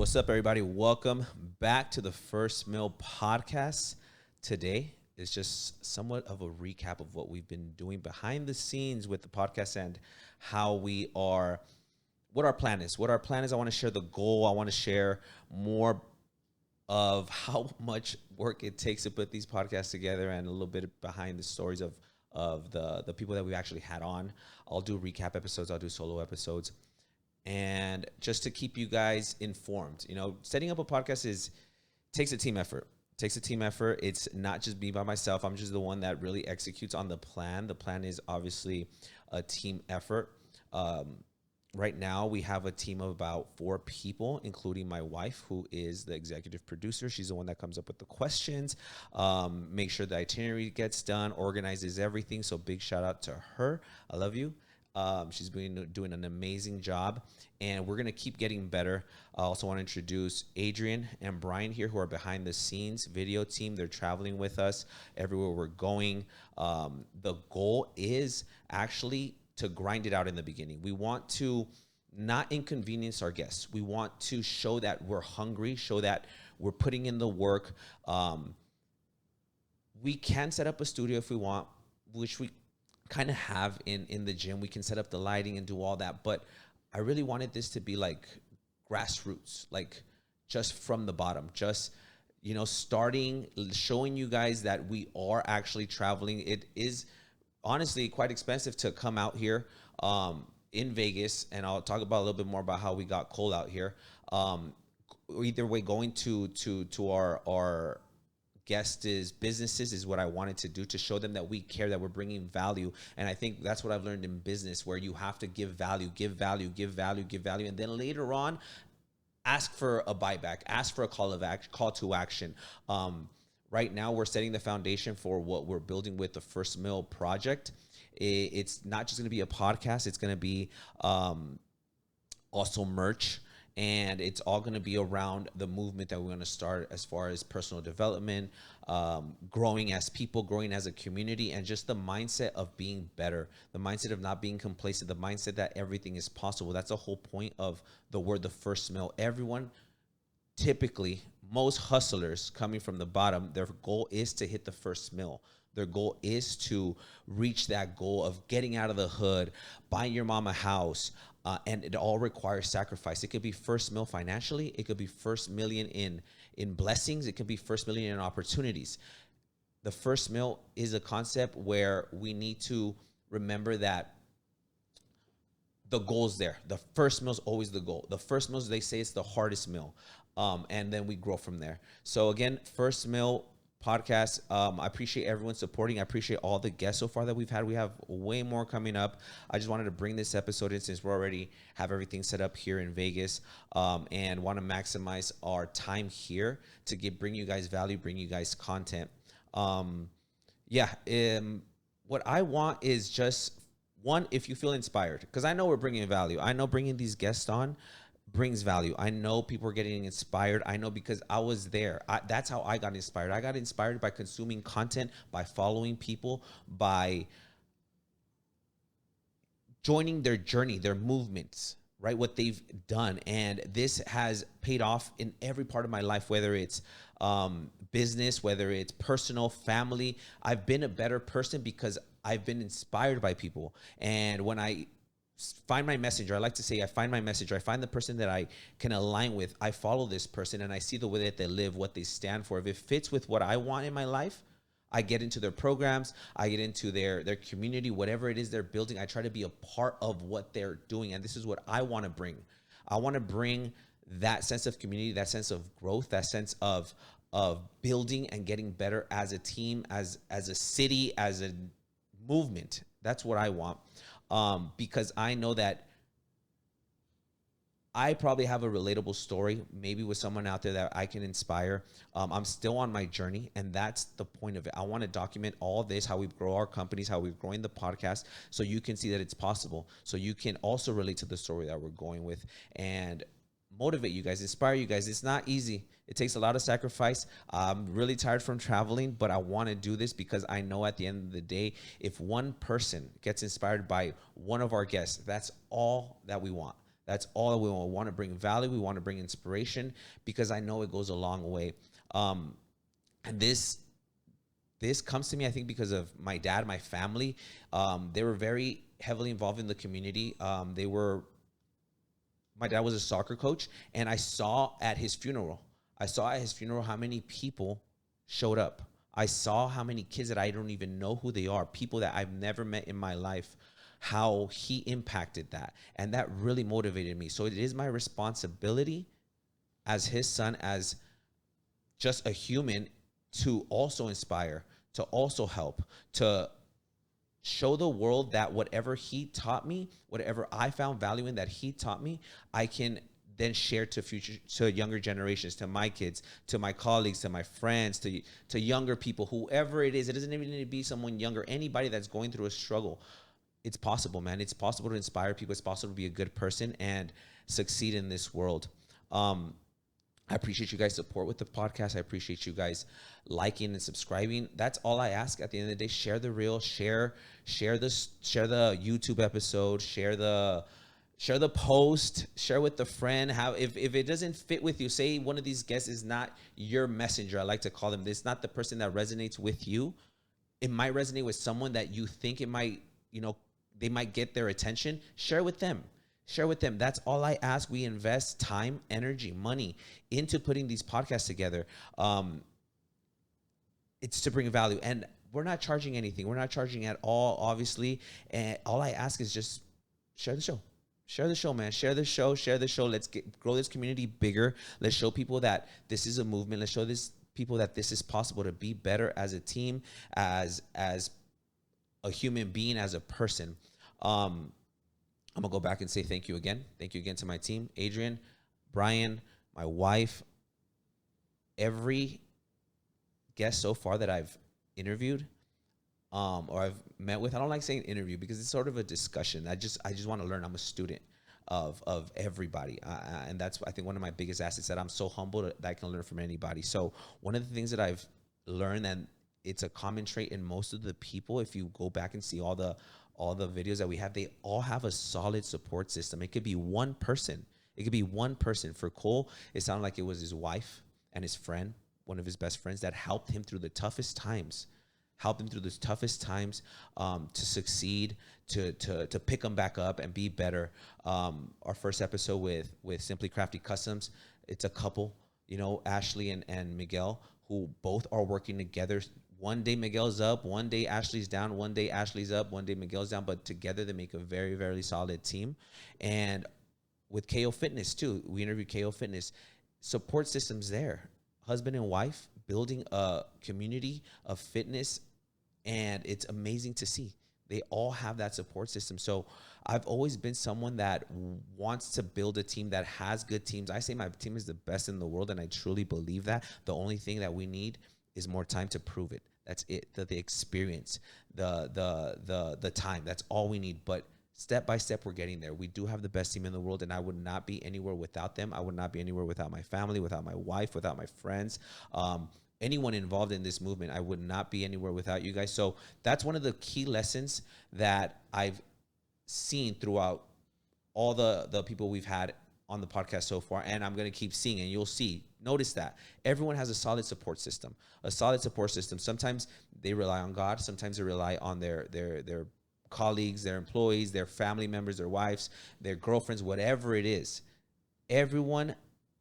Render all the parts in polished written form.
What's up, everybody? Welcome back to the First Mill podcast. Today is just somewhat of a recap of what we've been doing behind the scenes with the podcast and how we are, what our plan is. What our plan is, I want to share the goal. I want to share more of how much work it takes to put these podcasts together and a little bit behind the stories of the people that we actually had on. I'll do recap episodes. I'll do solo episodes. And just to keep you guys informed, setting up a podcast takes a team effort. It takes a team effort. It's not just me by myself. I'm just the one that really executes on the plan. The plan is obviously a team effort. Right now, we have a team of about 4 people, including my wife, who is the executive producer. She's the one that comes up with the questions, make sure the itinerary gets done, organizes everything. So big shout out to her. I love you. She's been doing an amazing job, and we're going to keep getting better. I also want to introduce Adrian and Brian here, who are behind the scenes video team. They're traveling with us everywhere we're going. The goal is actually to grind it out in the beginning. We want to not inconvenience our guests. We want to show that we're hungry, show that we're putting in the work. We can set up a studio if we want, which we kind of have in the gym. We can set up the lighting and do all that, but I really wanted this to be like grassroots, like just from the bottom, just starting, showing you guys that we are actually traveling. It is honestly quite expensive to come out here in Vegas, and I'll talk about a little bit more about how we got cold out here. Either way, going to our guests' businesses is what I wanted to do, to show them that we care, that we're bringing value. And I think that's what I've learned in business, where you have to give value, and then later on ask for a buyback, ask for a call to action. Right now we're setting the foundation for what we're building with the First Mill project. It's not just going to be a podcast, it's going to be also merch. And it's all going to be around the movement that we're going to start as far as personal development, growing as people, growing as a community, and just the mindset of being better, the mindset of not being complacent, the mindset that everything is possible. That's the whole point of the word, the First Mill. Everyone, typically, most hustlers coming from the bottom, their goal is to hit the first mill. Their goal is to reach that goal of getting out of the hood, buying your mom a house, and it all requires sacrifice. It could be first mill financially. It could be first million in blessings. It could be first million in opportunities. The first mill is a concept where we need to remember that the goal's there. The first mill is always the goal. The first mill, they say, it's the hardest mill. And then we grow from there. So again, First Mill podcast. I appreciate everyone supporting. I appreciate all the guests so far that we've had. We have way more coming up. I just wanted to bring this episode in since we already have everything set up here in Vegas, and want to maximize our time here to bring you guys value, bring you guys content. What I want is just one, if you feel inspired, because I know we're bringing value. I know bringing these guests on brings value. I know people are getting inspired. I know because I was there. That's how I got inspired. I got inspired by consuming content, by following people, by joining their journey, their movements, right? What they've done. And this has paid off in every part of my life, whether it's business, whether it's personal, family. I've been a better person because I've been inspired by people. And when I find my messenger, I like to say I find my messenger, I find the person that I can align with, I follow this person, and I see the way that they live, what they stand for. If it fits with what I want in my life, I get into their programs, I get into their community, whatever it is they're building. I try to be a part of what they're doing, and this is what I want to bring. I want to bring that sense of community, that sense of growth, that sense of building and getting better as a team, as a city, as a movement. That's what I want. Because I know that I probably have a relatable story, maybe with someone out there that I can inspire. I'm still on my journey, and that's the point of it. I want to document all this, how we grow our companies, how we're growing the podcast, so you can see that it's possible. So you can also relate to the story that we're going with and motivate you guys, inspire you guys. It's not easy. It takes a lot of sacrifice. I'm really tired from traveling, but I want to do this because I know at the end of the day, if one person gets inspired by one of our guests, that's all that we want. That's all we want to bring value. We want to bring inspiration because I know it goes a long way. And this comes to me, I think, because of my dad, my family. They were very heavily involved in the community. My dad was a soccer coach, and I saw at his funeral how many people showed up. I saw how many kids that I don't even know who they are, people that I've never met in my life, how he impacted that. And that really motivated me. So it is my responsibility as his son, as just a human, to also inspire, to also help, to show the world that whatever he taught me, whatever I found value in that he taught me, I can then share to younger generations, to my kids, to my colleagues, to my friends, to younger people, whoever it is. It doesn't even need to be someone younger, anybody that's going through a struggle. It's possible, man. It's possible to inspire people. It's possible to be a good person and succeed in this world. I appreciate you guys' support with the podcast. I appreciate you guys liking and subscribing. That's all I ask at the end of the day. Share the reel, share the YouTube episode, share the post, share with the friend. If it doesn't fit with you, say one of these guests is not your messenger. I like to call them. It's not the person that resonates with you. It might resonate with someone that you think it might, they might get their attention. Share with them. That's all I ask. We invest time, energy, money into putting these podcasts together. It's to bring value, and we're not charging anything. We're not charging at all, obviously. And all I ask is just share the show. Share the show, man. Share the show. Let's grow this community bigger. Let's show people that this is a movement. Let's show people that this is possible to be better as a team, as a human being, as a person. I'm going to go back and say thank you again. Thank you again to my team, Adrian, Brian, my wife, every guest so far that I've interviewed or I've met with. I don't like saying interview because it's sort of a discussion. I just want to learn. I'm a student of everybody. And that's, I think, one of my biggest assets, that I'm so humble that I can learn from anybody. So one of the things that I've learned, and it's a common trait in most of the people, if you go back and see all the videos that we have, they all have a solid support system. It could be one person. For Cole, it sounded like it was his wife and his friend, one of his best friends, that helped him through the toughest times, to succeed, to pick them back up and be better. Our first episode with Simply Crafty Customs, it's a couple, Ashley and Miguel, who both are working together. One day Miguel's up, one day Ashley's down, one day Ashley's up, one day Miguel's down, but together they make a very, very solid team. And with KO Fitness too, we interviewed KO Fitness. Support systems there, husband and wife building a community of fitness, and it's amazing to see. They all have that support system. So I've always been someone that wants to build a team that has good teams. I say my team is the best in the world, and I truly believe that. The only thing that we need is more time to prove it. That's it. The experience, the time. That's all we need. But step by step, we're getting there. We do have the best team in the world, and I would not be anywhere without them. I would not be anywhere without my family, without my wife, without my friends. Anyone involved in this movement, I would not be anywhere without you guys. So that's one of the key lessons that I've seen throughout all the people we've had on the podcast so far, and I'm going to keep seeing, and you'll see. Notice that everyone has a solid support system. Sometimes they rely on God. Sometimes they rely on their colleagues, their employees, their family members, their wives, their girlfriends, whatever it is. Everyone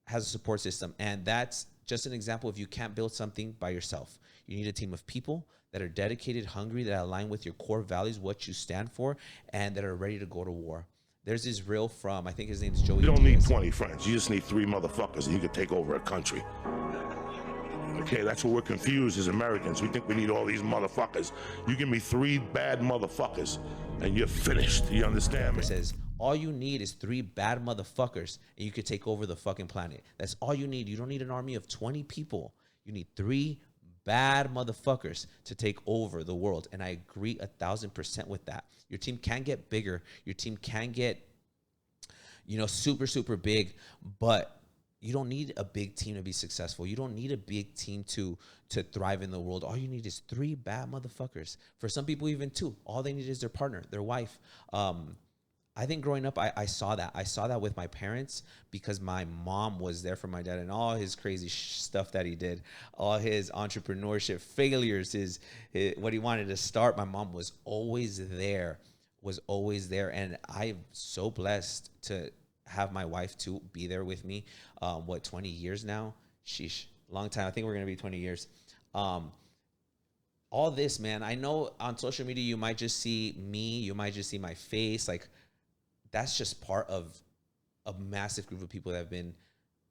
has a support system, and that's just an example. If you can't build something by yourself, you need a team of people that are dedicated, hungry, that align with your core values, what you stand for, and that are ready to go to war. There's this reel from, I think his name's Joey. You don't need 20 friends. You just need 3 motherfuckers, and you can take over a country. Okay, that's what we're confused as Americans. We think we need all these motherfuckers. You give me 3 bad motherfuckers, and you're finished. You understand me? It says, all you need is 3 bad motherfuckers, and you could take over the fucking planet. That's all you need. You don't need an army of 20 people. You need 3 bad motherfuckers to take over the world. And I agree 1,000% with that. Your team can get bigger. Your team can get, super, super big, but you don't need a big team to be successful. You don't need a big team to thrive in the world. All you need is 3 bad motherfuckers. For some people, even 2. All they need is their partner, their wife. I think growing up, I saw that. I saw that with my parents because my mom was there for my dad and all his crazy stuff that he did, all his entrepreneurship failures, his what he wanted to start. My mom was always there, And I'm so blessed to have my wife to be there with me. 20 years now? Sheesh, long time. I think we're going to be 20 years. All this, man, I know on social media, you might just see me, you might just see my face. Like, that's just part of a massive group of people that have been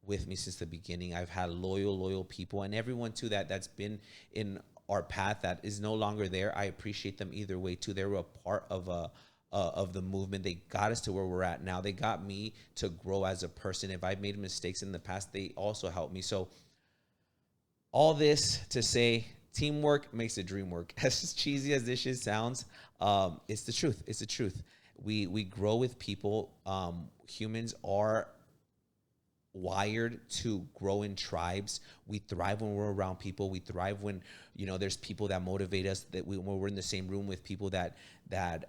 with me since the beginning. I've had loyal people, and everyone too that's been in our path that is no longer there. I appreciate them either way too. They were a part of the movement. They got us to where we're at now. They got me to grow as a person. If I've made mistakes in the past, they also helped me. So all this to say, teamwork makes the dream work. As cheesy as this shit sounds, it's the truth. It's the truth. We grow with people. Humans are wired to grow in tribes. We thrive when we're around people. We thrive when, there's people that motivate us, that when we're in the same room with people that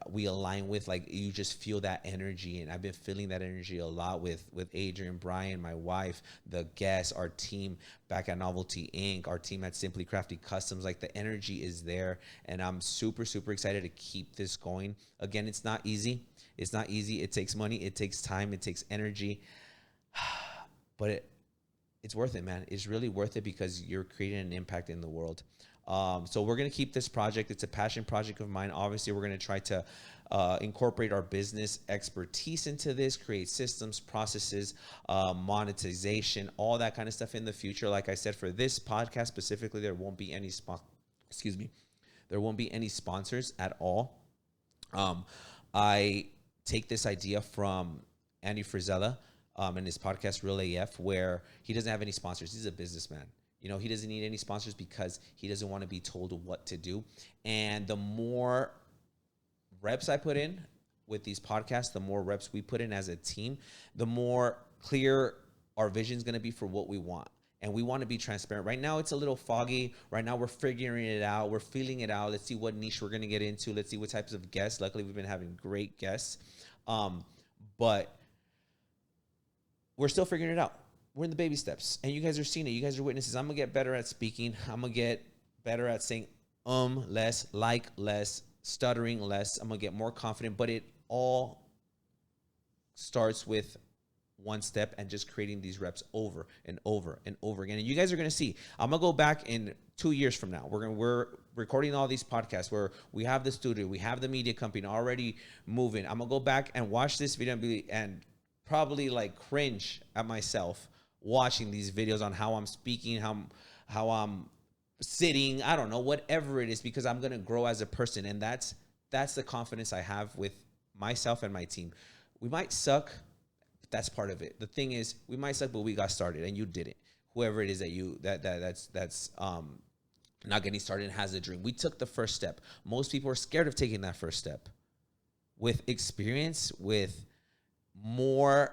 we align with. Like, you just feel that energy. And I've been feeling that energy a lot with Adrian, Brian, my wife, the guests, our team back at Novelty Inc., our team at Simply Crafty Customs. Like, the energy is there, and I'm super, super excited to keep this going. Again, it's not easy. It's not easy. It takes money. It takes time. It takes energy. But it's worth it, man. It's really worth it because you're creating an impact in the world. So we're going to keep this project. It's a passion project of mine. Obviously, we're going to try to incorporate our business expertise into this, create systems, processes, monetization, all that kind of stuff in the future. Like I said, for this podcast specifically, there won't be any there won't be any sponsors at all. I take this idea from Andy Frizella, in his podcast, Real AF, where he doesn't have any sponsors. He's a businessman. He doesn't need any sponsors because he doesn't want to be told what to do. And the more reps I put in with these podcasts, the more reps we put in as a team, the more clear our vision is going to be for what we want. And we want to be transparent. Right now, it's a little foggy. Right now, we're figuring it out. We're feeling it out. Let's see what niche we're going to get into. Let's see what types of guests. Luckily, we've been having great guests. But we're still figuring it out. We're in the baby steps, and you guys are seeing it. You guys are witnesses. I'm going to get better at speaking. I'm going to get better at saying less, like less, stuttering less. I'm going to get more confident, but it all starts with one step and just creating these reps over and over and over again. And you guys are going to see. I'm going to go back in 2 years from now. We're recording all these podcasts where we have the studio, we have the media company already moving. I'm going to go back and watch this video and probably like cringe at myself watching these videos on how I'm speaking, how I'm sitting, I don't know, whatever it is, because I'm going to grow as a person. And that's the confidence I have with myself and my team. We might suck, but that's part of it. The thing is, we might suck, but we got started, and you did it. Whoever it is that's not getting started and has a dream. We took the first step. Most people are scared of taking that first step. With experience, with more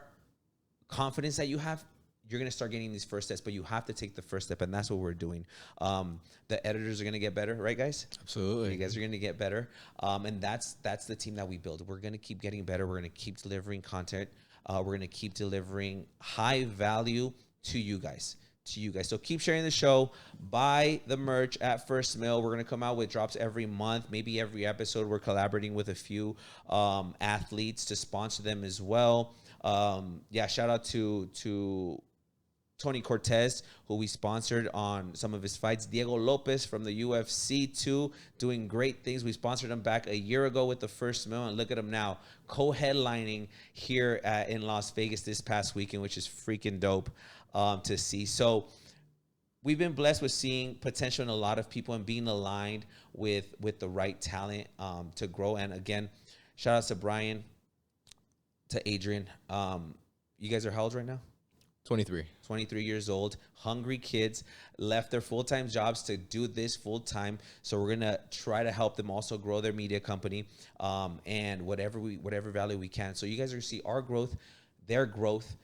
confidence that you have, you're going to start getting these first steps, but you have to take the first step, and that's what we're doing. The editors are going to get better, right, guys? Absolutely. You guys are going to get better, and that's the team that we build. We're going to keep getting better. We're going to keep delivering content. We're going to keep delivering high value to you guys. So keep sharing the show. Buy the merch at First Mill. We're going to come out with drops every month, maybe every episode. We're collaborating with a few athletes to sponsor them as well. Shout out to Tony Cortez, who we sponsored on some of his fights. Diego Lopez from the UFC too, doing great things. We sponsored him back a year ago with the First Mill, and look at him now, co-headlining here in Las Vegas this past weekend, which is freaking dope to see. So we've been blessed with seeing potential in a lot of people and being aligned with the right talent to grow. And again, shout out to Brian, to Adrian. You guys are how old right now? 23 years old, hungry kids, left their full-time jobs to do this full-time. So we're going to try to help them also grow their media company and whatever value we can. So you guys are going to see our growth, their growth.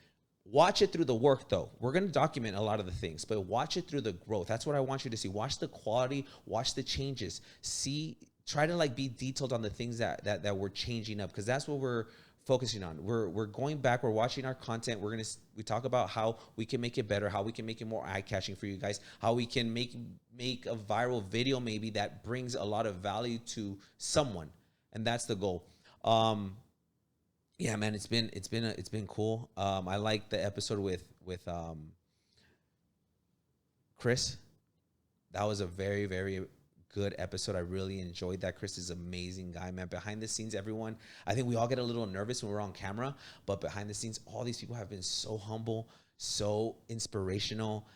Watch it through the work, though. We're going to document a lot of the things, but watch it through the growth. That's what I want you to see. Watch the quality, watch the changes. Try to like be detailed on the things that we're changing up, because that's what we're focusing on. We're going back. We're watching our content. We talk about how we can make it better, how we can make it more eye catching for you guys, how we can make a viral video maybe that brings a lot of value to someone, and that's the goal. Yeah, man, it's been cool. I like the episode with Chris. That was a very, very good episode. I really enjoyed that. Chris is an amazing guy, man. Behind the scenes, everyone, I think we all get a little nervous when we're on camera, but behind the scenes, all these people have been so humble, so inspirational.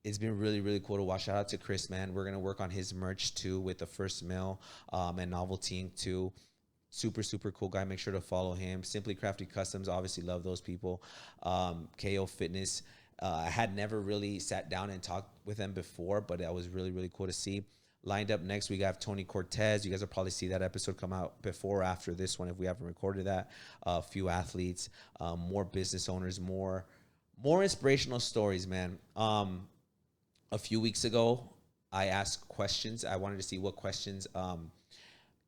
It's been really, really cool to watch. Shout out to Chris, man. We're going to work on his merch too with the First Mill and Novelty Inc. too. Super, super cool guy. Make sure to follow him. Simply Crafty Customs, obviously love those people. KO Fitness. I had never really sat down and talked with them before, but that was really, really cool to see. Lined up next, we got Tony Cortez. You guys will probably see that episode come out before or after this one if we haven't recorded that. A few athletes, more business owners, more inspirational stories, man. A few weeks ago, I asked questions. I wanted to see what questions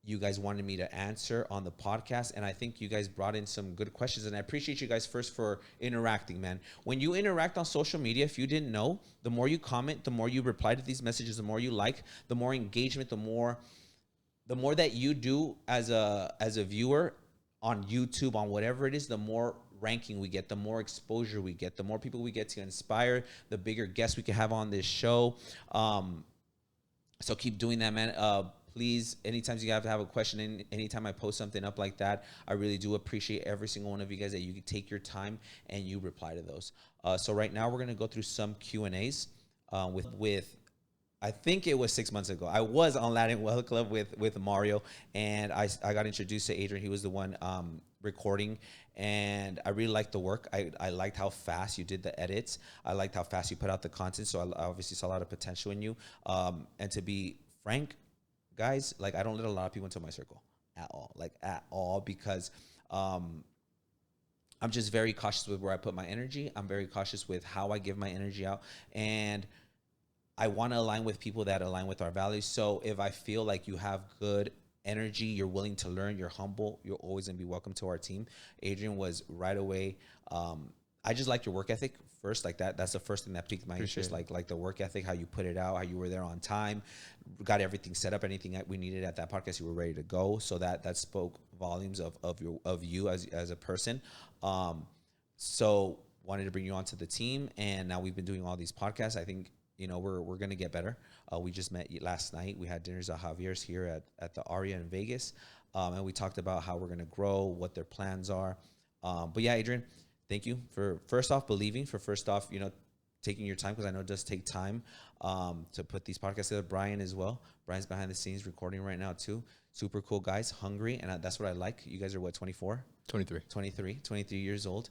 you guys wanted me to answer on the podcast, and I think you guys brought in some good questions, and I appreciate you guys first for interacting, man. When you interact on social media, if you didn't know, the more you comment, the more you reply to these messages, the more you like, the more engagement, the more that you do as a viewer on YouTube, on whatever it is, the more ranking we get, the more exposure we get, the more people we get to inspire, the bigger guests we can have on this show. So keep doing that, man. Please, anytime you have to have a question, anytime I post something up like that, I really do appreciate every single one of you guys that you can take your time and you reply to those. So right now we're going to go through some Q&As with I think it was 6 months ago. I was on Latin Well Club with Mario, and I got introduced to Adrian. He was the one recording, and I really liked the work. I liked how fast you did the edits. I liked how fast you put out the content, so I obviously saw a lot of potential in you. And to be frank, guys, like, I don't let a lot of people into my circle at all, because I'm just very cautious with where I put my energy. I'm very cautious with how I give my energy out, and I want to align with people that align with our values. So if I feel like you have good energy, you're willing to learn, you're humble, you're always going to be welcome to our team. Adrian was right away. I just like your work ethic first, like that. That's the first thing that piqued my interest, like the work ethic, how you put it out, how you were there on time, got everything set up, anything that we needed at that podcast, you were ready to go. So that spoke volumes of you as a person. So wanted to bring you onto the team, and now we've been doing all these podcasts. I think, you know, we're going to get better. We just met last night. We had dinners at Javier's here at the Aria in Vegas. And we talked about how we're going to grow, what their plans are. But yeah, Adrian, thank you for first off, you know, taking your time, because I know it does take time to put these podcasts together. Brian as well. Brian's behind the scenes recording right now too. Super cool guys, hungry. And that's what I like. You guys are what, 24? 23 years old,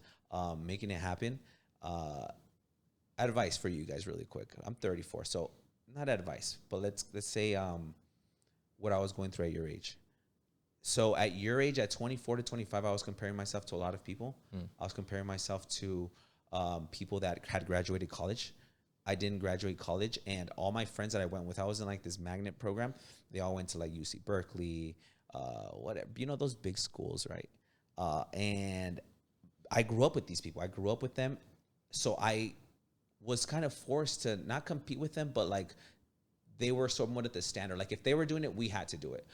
making it happen. Advice for you guys really quick. I'm 34, so not advice, but let's say what I was going through at your age. So at your age, at 24 to 25, I was comparing myself to a lot of people. I was comparing myself to people that had graduated college. I didn't graduate college, and all my friends that I went with, I was in like this magnet program. They all went to like UC Berkeley, whatever, you know, those big schools, right? And I grew up with these people. I grew up with them. So I was kind of forced to not compete with them, but like they were somewhat at the standard. Like if they were doing it, we had to do it.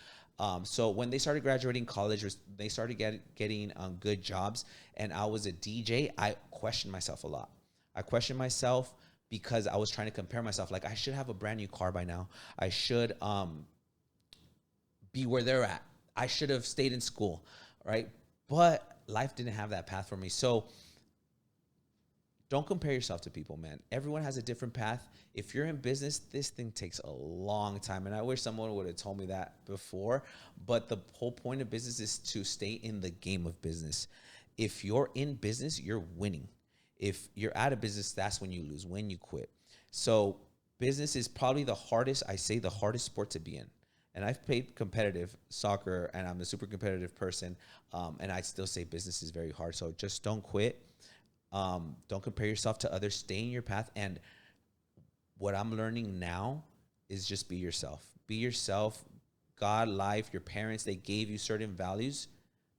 So when they started graduating college, they started getting good jobs, and I was a DJ, I questioned myself a lot. I questioned myself because I was trying to compare myself. Like, I should have a brand new car by now. I should be where they're at. I should have stayed in school, right? But life didn't have that path for me. So don't compare yourself to people, man. Everyone has a different path. If you're in business, this thing takes a long time. And I wish someone would have told me that before. But the whole point of business is to stay in the game of business. If you're in business, you're winning. If you're out of business, that's when you lose, when you quit. So business is probably the hardest sport to be in. And I've played competitive soccer, and I'm a super competitive person. And I still say business is very hard. So just don't quit. Don't compare yourself to others. Stay in your path. And what I'm learning now is just be yourself. Be yourself. God, life, your parents, they gave you certain values.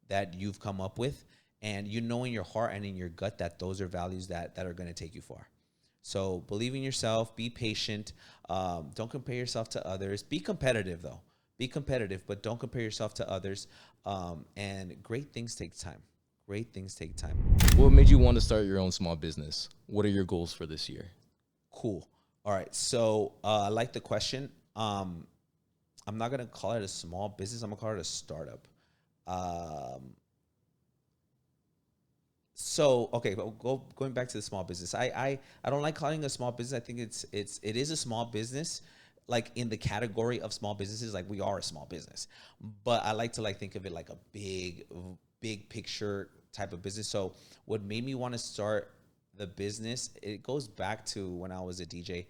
that you've come up with, and you know in your heart and in your gut that those are values that are going to take you far. So believe in yourself, be patient. Don't compare yourself to others. Be competitive though. Be competitive, but don't compare yourself to others. And great things take time. Great things take time. What made you want to start your own small business? What are your goals for this year? Cool. All right. So I like the question. I'm not going to call it a small business. I'm going to call it a startup. So okay, but going back to the small business, I don't like calling it a small business. I think it is a small business, like in the category of small businesses. Like we are a small business, but I like to think of it like a big picture type of business. So what made me want to start the business, it goes back to when I was a DJ.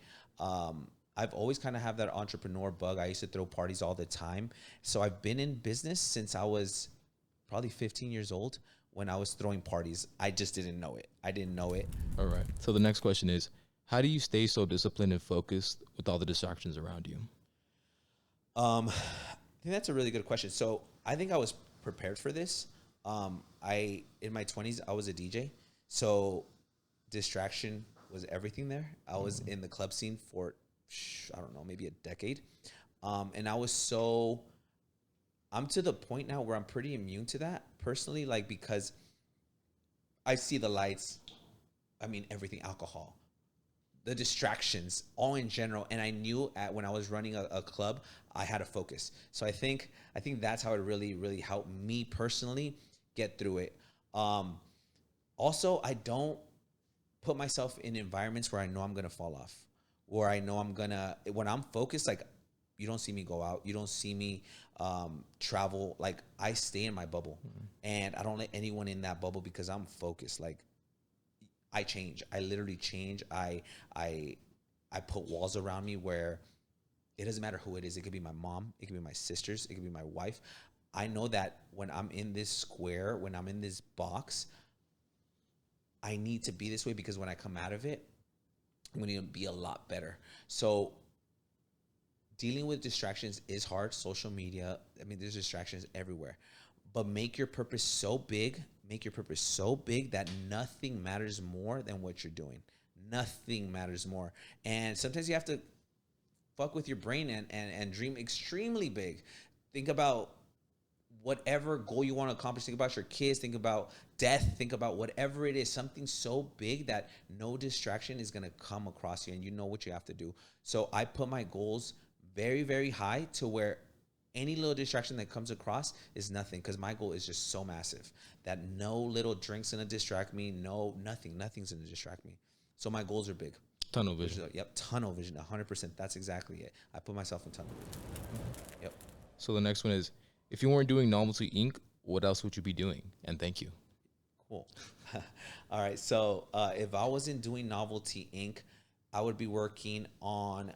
I've always kind of have that entrepreneur bug. I used to throw parties all the time. So I've been in business since I was probably 15 years old. When I was throwing parties, I just didn't know it. I didn't know it. All right. So the next question is, how do you stay so disciplined and focused with all the distractions around you? I think that's a really good question. So I think I was prepared for this. In my 20s, I was a DJ. So distraction was everything there. I was in the club scene for, I don't know, maybe a decade. And I'm to the point now where I'm pretty immune to that personally, like, because I see the lights, everything, alcohol, the distractions, all in general. And I knew when I was running a club, I had to focus. So I think that's how it really, really helped me personally get through it. Also, I don't put myself in environments where I know I'm going to fall off, or I know when I'm focused, like, you don't see me go out. You don't see me travel. Like, I stay in my bubble, and I don't let anyone in that bubble because I'm focused. Like, I change. I literally change. I put walls around me where it doesn't matter who it is. It could be my mom. It could be my sisters. It could be my wife. I know that when I'm in this square, when I'm in this box, I need to be this way because when I come out of it, I'm going to be a lot better. So dealing with distractions is hard. Social media, there's distractions everywhere. But make your purpose so big that nothing matters more than what you're doing. Nothing matters more. And sometimes you have to fuck with your brain and dream extremely big. Think about whatever goal you want to accomplish. Think about your kids. Think about death. Think about whatever it is. Something so big that no distraction is going to come across you, and you know what you have to do. So I put my goals very, very high to where any little distraction that comes across is nothing, because my goal is just so massive that no little drink's going to distract me. Nothing's going to distract me. So my goals are big. Tunnel vision. Yep, tunnel vision, 100%. That's exactly it. I put myself in tunnel vision. Yep. So the next one is, if you weren't doing Novelty Inc., what else would you be doing? And thank you. Cool. All right. So if I wasn't doing Novelty Inc., I would be working on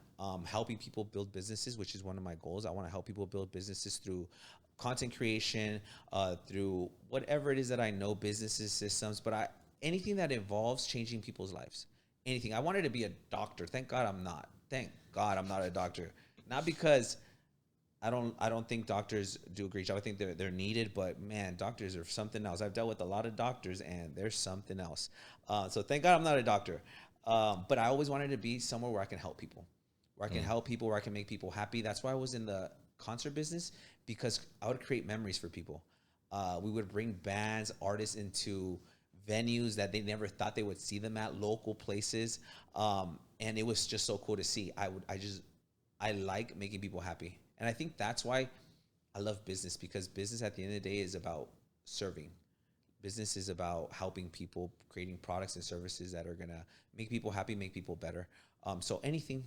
helping people build businesses, which is one of my goals. I want to help people build businesses through content creation, through whatever it is that I know, businesses, systems, but anything that involves changing people's lives. Anything. I wanted to be a doctor. Thank God I'm not. Thank God I'm not a doctor. Not because I don't think doctors do a great job. I think they're needed, but man, doctors are something else. I've dealt with a lot of doctors, and there's something else. So thank God I'm not a doctor. But I always wanted to be somewhere where I can help people, where I can make people happy. That's why I was in the concert business, because I would create memories for people. We would bring bands, artists into venues that they never thought they would see them at, local places. And it was just so cool to see. I like making people happy. And I think that's why I love business, because business at the end of the day is about serving. Business is about helping people, creating products and services that are going to make people happy, make people better. So anything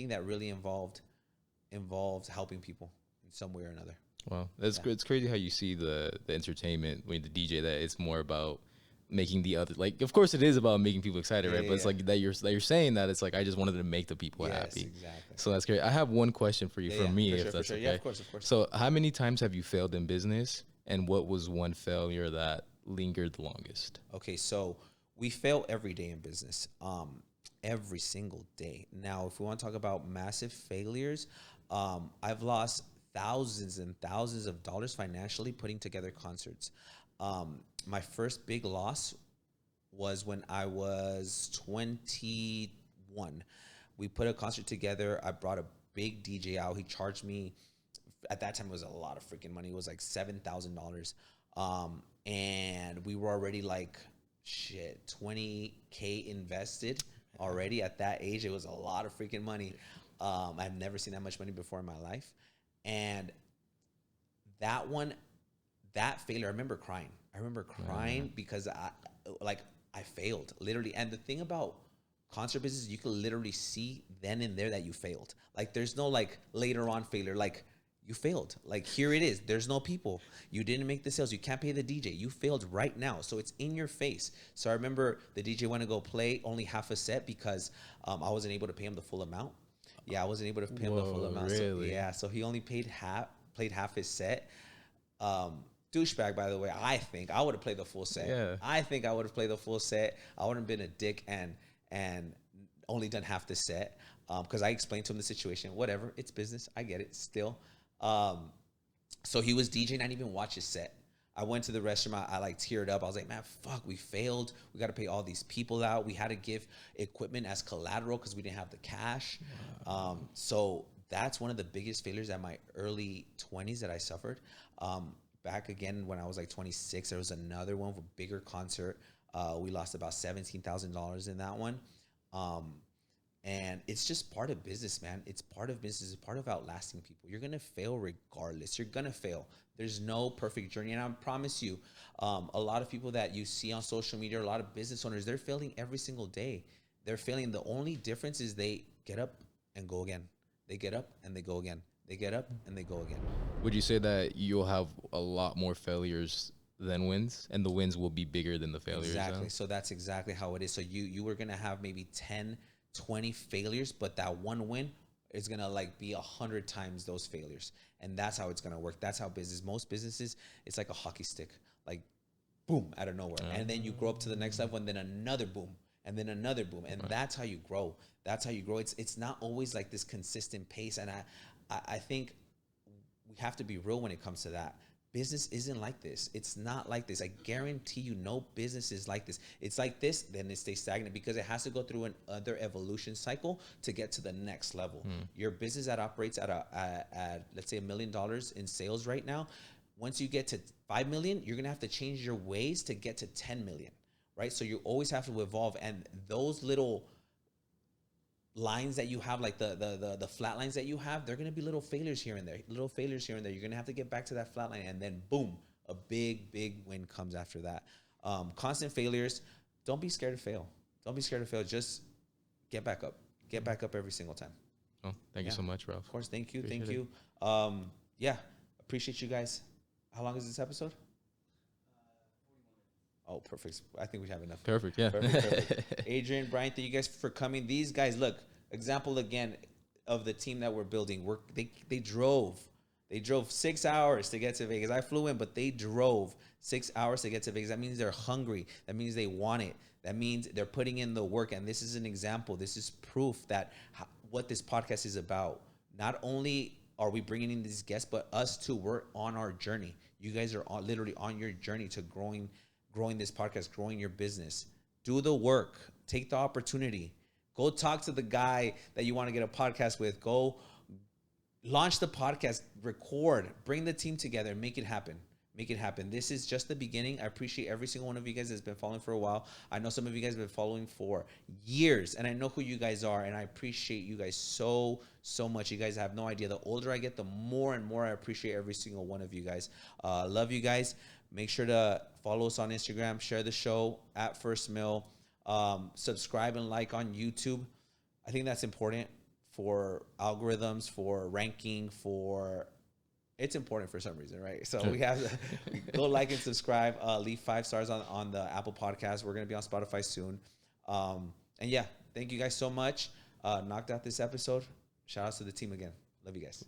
that really involves helping people in some way or another. Wow. That's great. It's crazy how you see the entertainment when the DJ, that it's more about making the other, like, of course it is about making people excited, right? But it's like that you're saying that it's like, I just wanted to make the people happy. Exactly. So that's great. I have one question for you from me, for if sure, that's for sure. okay. Yeah, of course. So how many times have you failed in business, and what was one failure that lingered the longest? Okay, so we fail every day in business, every single day. Now, if we want to talk about massive failures, I've lost thousands and thousands of dollars financially putting together concerts. My first big loss was when I was 21. We put a concert together. I brought a big DJ out. He charged me, at that time it was a lot of freaking money. It was like $7,000. And we were already like, 20K invested already at that age. It was a lot of freaking money. I've never seen that much money before in my life. And that failure, I remember crying. Because I failed, literally. And the thing about concert business, you can literally see then and there that you failed. Like, there's no like later on failure. Like, you failed. Like, here it is. There's no people. You didn't make the sales. You can't pay the DJ. You failed right now. So it's in your face. So I remember the DJ went to go play only half a set because I wasn't able to pay him the full amount. Yeah, I wasn't able to pay him the full amount. Really? So he only played half his set. Douchebag, by the way. I think I would have played the full set. Yeah. I think I would have played the full set. I wouldn't have been a dick and only done half the set because I explained to him the situation. Whatever, it's business. I get it still. So he was DJing. I didn't even watch his set. I went to the restroom. I like teared up. I was like, man, fuck, we failed. We got to pay all these people out. We had to give equipment as collateral because we didn't have the cash. Wow. So that's one of the biggest failures at my early 20s that I suffered. Back again when I was like 26, there was another one, a bigger concert. We lost about $17,000 in that one. And it's just part of business, man. It's part of business. It's part of outlasting people. You're going to fail regardless. You're going to fail. There's no perfect journey. And I promise you, a lot of people that you see on social media, a lot of business owners, they're failing every single day. They're failing. The only difference is they get up and go again. They get up and they go again. They get up and they go again. Would you say that you'll have a lot more failures than wins, and the wins will be bigger than the failures? Exactly. So that's exactly how it is. So you were going to have maybe 10, 20 failures, but that one win is going to like be 100 times those failures. And that's how it's going to work. That's how most businesses, it's like a hockey stick, like boom, out of nowhere. And then you grow up to the next level and then another boom and then another boom. And that's how you grow. That's how you grow. It's not always like this consistent pace. And I think we have to be real when it comes to that. Business isn't like this. It's not like this. I guarantee you no business is like this. It's like this, then it stays stagnant because it has to go through another evolution cycle to get to the next level. Your business that operates at let's say $1 million in sales right now, once you get to 5 million, you're going to have to change your ways to get to 10 million, right? So you always have to evolve. And those little lines that you have, like the flat lines that you have, they're going to be little failures here and there. You're going to have to get back to that flat line, and then boom, a big win comes after that. Constant failures. Don't be scared to fail. Just get back up. Get back up every single time. Oh, thank you so much, Ralph. Of course. Thank you. Appreciate Thank you. Yeah. Appreciate you guys. How long is this episode? Oh, perfect. I think we have enough. Perfect, yeah. Perfect. Adrian, Brian, thank you guys for coming. These guys, look, example again of the team that we're building. They drove 6 hours to get to Vegas. I flew in, but they drove 6 hours to get to Vegas. That means they're hungry. That means they want it. That means they're putting in the work. And this is an example. This is proof that what this podcast is about. Not only are we bringing in these guests, but us too. We're on our journey. You guys are literally on your journey to growing this podcast, growing your business. Do the work. Take the opportunity. Go talk to the guy that you want to get a podcast with. Go launch the podcast, record, bring the team together, make it happen. Make it happen. This is just the beginning. I appreciate every single one of you guys that's been following for a while. I know some of you guys have been following for years, and I know who you guys are, and I appreciate you guys so much. You guys have no idea. The older I get, the more and more I appreciate every single one of you guys. Love you guys. Make sure to follow us on Instagram, share the show at First Mill, subscribe and like on YouTube. I think that's important for algorithms, for ranking, it's important for some reason, right? So we have to go like and subscribe, leave 5 stars on the Apple Podcast. We're going to be on Spotify soon. And yeah, thank you guys so much. Knocked out this episode. Shout outs to the team again. Love you guys.